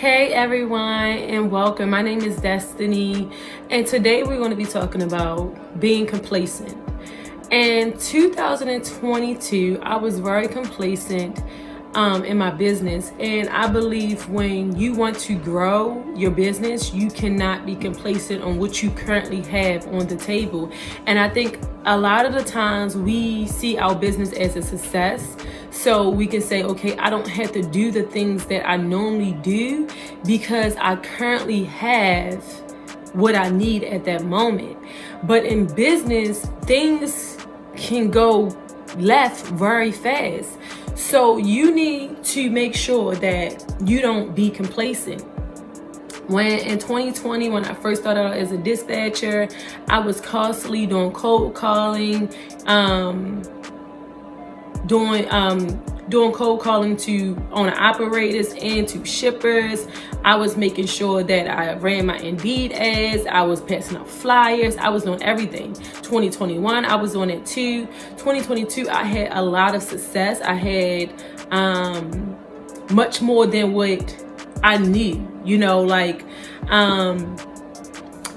Hey everyone, and welcome. My name is Destiny, and today we're going to be talking about being complacent. In 2022, I was very complacent in my business, and I believe when you want to grow your business, you cannot be complacent on what you currently have on the table. And I think a lot of the times we see our business as a success, so we can say, okay, I don't have to do the things that I normally do because I currently have what I need at that moment. But in business, things can go left very fast. So you need to make sure that you don't be complacent. When in 2020, when I first started out as a dispatcher, I was constantly doing cold calling, doing cold calling to owner operators and to shippers. I was making sure that I ran my Indeed ads. I was passing out flyers. I was doing everything. 2021, I was doing it too. 2022, I had a lot of success. I had much more than what I knew.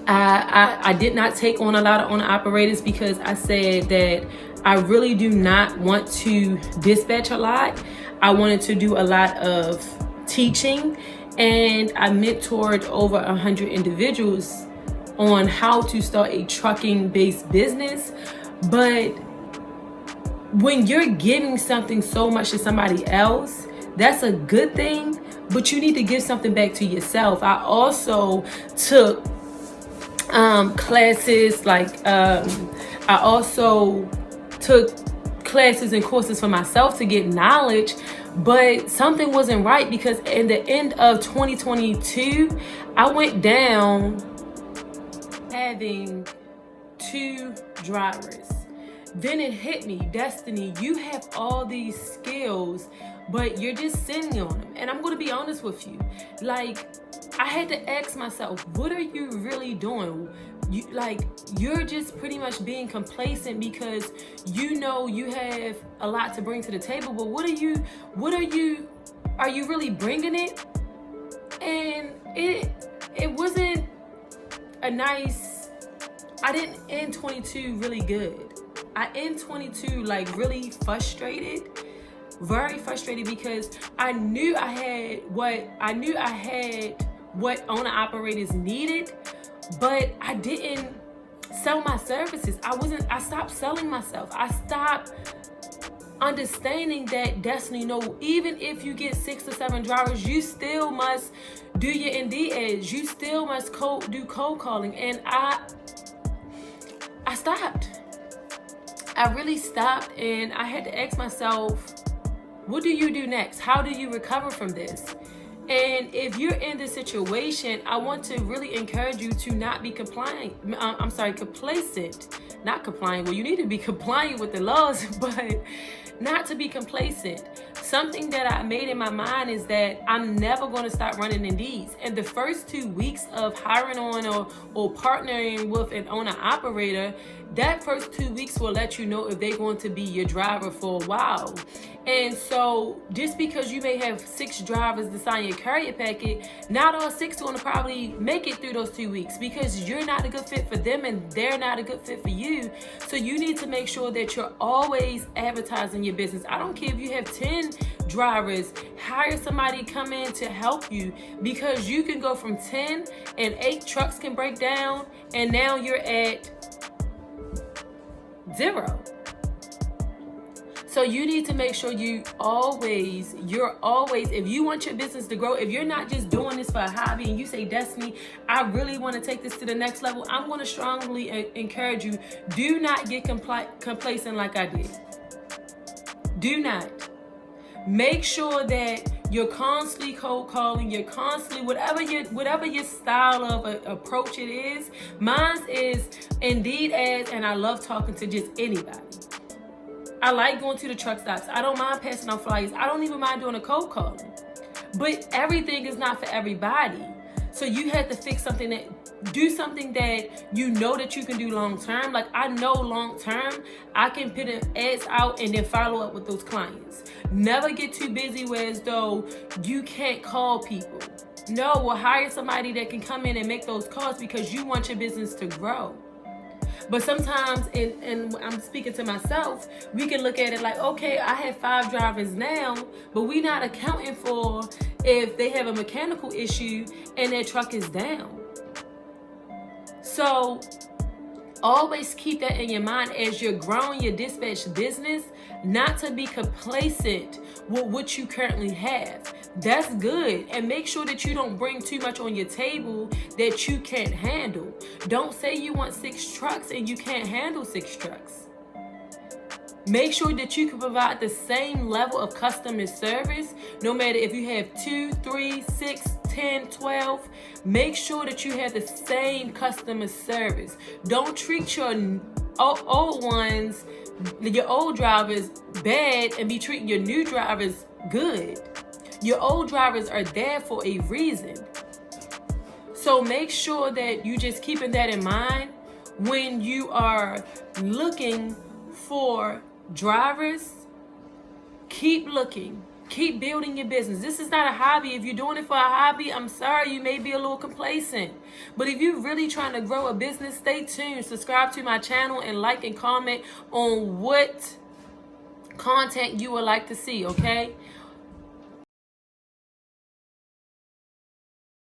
I did not take on a lot of owner operators because I said that I really do not want to dispatch a lot. I wanted to do a lot of teaching, and I mentored over 100 individuals on how to start a trucking-based business. But when you're giving something so much to somebody else, that's a good thing, but you need to give something back to yourself. I also took classes, I also took classes and courses for myself to get knowledge, but something wasn't right because in the end of 2022, I went down having 2 drivers. Then it hit me, Destiny, you have all these skills, but you're just sitting on them. And I'm going to be honest with you. I had to ask myself, what are you really doing? You're just pretty much being complacent because you know you have a lot to bring to the table, but are you really bringing it? And it wasn't a nice, I didn't end 22 really good. I end 22 really frustrated, very frustrated, because I knew I had what owner operators needed, but I didn't sell my services. I stopped selling myself. I stopped understanding that, Destiny, no, even if you get 6 or 7 drivers, you still must do your Indeed ads. You still must do cold calling. And I stopped. I really stopped, and I had to ask myself, what do you do next? How do you recover from this? And if you're in this situation, I want to really encourage you to not be complacent. Not compliant. Well, you need to be compliant with the laws, but not to be complacent. Something that I made in my mind is that I'm never going to start running Indeeds. And the first 2 weeks of hiring on or partnering with an owner operator, that first 2 weeks will let you know if they're going to be your driver for a while. And so just because you may have 6 drivers to sign your carrier packet, not all 6 are going to probably make it through those 2 weeks because you're not a good fit for them and they're not a good fit for you. So you need to make sure that you're always advertising your business. I don't care if you have 10 drivers, hire somebody to come in to help you, because you can go from 10 and 8 trucks can break down and now you're at 0. So you need to make sure you're always, if you want your business to grow, if you're not just doing this for a hobby and you say, Destiny, I really want to take this to the next level, I'm going to strongly encourage you, do not get complacent like I did. Do not. Make sure that you're constantly cold calling, you're constantly, whatever your style of approach it is. Mine is Indeed ads, and I love talking to just anybody. I like going to the truck stops. I don't mind passing out flyers. I don't even mind doing a cold calling. But everything is not for everybody. So you have to do something that you know that you can do long term. I know long term, I can put ads out and then follow up with those clients. Never get too busy where as though you can't call people. No, well, hire somebody that can come in and make those calls because you want your business to grow. But sometimes, and I'm speaking to myself, we can look at it like, okay, I have 5 drivers now, but we're not accounting for if they have a mechanical issue and their truck is down. So always keep that in your mind as you're growing your dispatch business, not to be complacent with what you currently have. That's good. And make sure that you don't bring too much on your table that you can't handle. Don't say you want 6 trucks and you can't handle 6 trucks. Make sure that you can provide the same level of customer service, no matter if you have 2, 3, 6, 10, 12. Make sure that you have the same customer service. Don't treat your old ones, your old drivers bad and be treating your new drivers good. Your old drivers are there for a reason. So make sure that you just keeping that in mind when you are looking for drivers. Keep looking. Keep building your business. This is not a hobby. If you're doing it for a hobby, I'm sorry, you may be a little complacent. But if you're really trying to grow a business, stay tuned. Subscribe to my channel and like and comment on what content you would like to see, okay?